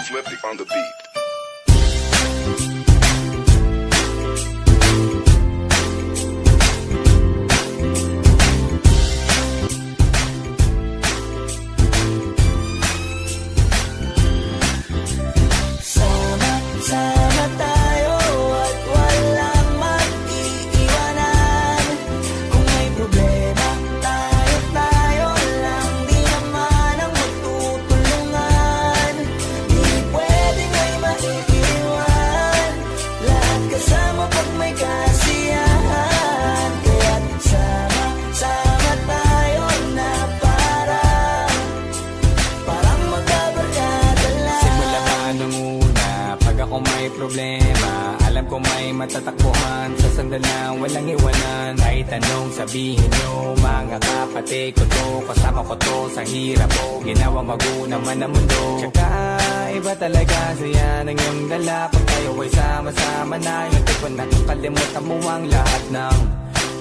Flippy on the beat. Sama tayo at walang mag-iiwanan. Kung may problema, tayo lang, di naman ang magtutulungan. Di pwedeng may maiiwan, lahat kasama pag may kasiyahan. Kaya't sama tayo na parang magkabarkada lang. Simula pa nung una, pag ako may problema, alam ko may matatakbuhan. Sa sandalang walang iwanan, kahit anong sabihin nyo, mga kapatid ko to, kasama ko to sa hirap ko, ginawa mago naman ang mundo. Tsaka iba talaga saya ng iyong dala, pag tayo ay sama-sama na, yung tipo nakakalimutan mo ang lahat ng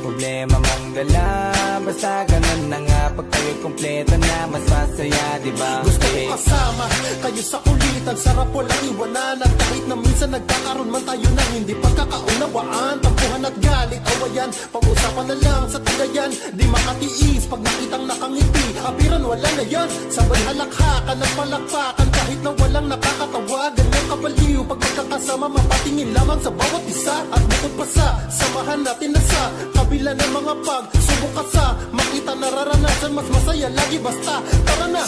problema mong dala. Basta ganun na nga, pag tayo'y kompleto na, mas masaya, diba? Gusto ko kasama kayo sa kulitan, sarap walang iwanan. At kahit na minsan nagkakaroon man tayo ng hindi pagkakaunawaan, tampuhan at galit, awayan, pag-usapan na lang sa tagayan. Di makatiis pag nakitang nakangiti, apiran wala na yan. Sabay halakhakan at palakpakan, kahit na walang nakakatawa. Ganyang kabaliw pag magkakasama, mapatingin lamang sa bawat isa. At bukod pa sa samahan natin na sa kabila ng mga pagsubok ka sa makita nararanasan, mas masaya lagi basta tara na.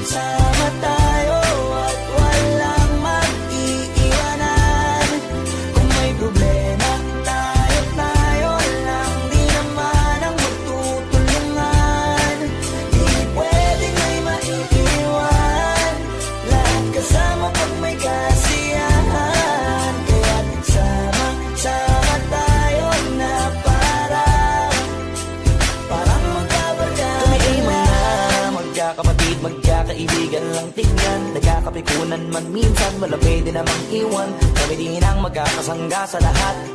Sama tayo at walang mag-iiwanan. Kung may problema, tayo lang, di naman ang magtutulungan. Di pwedeng may maiiwan, lahat kasama pag may kasiyahan. Kaya't sama tayo na parang magkabarkada. Tumiiman na magkakapatid, magkakaibigan lang tingnan. Nagkakapikunan man minsan, wala pwede namang iwan. Kami din ang magkakasangga sa lahat.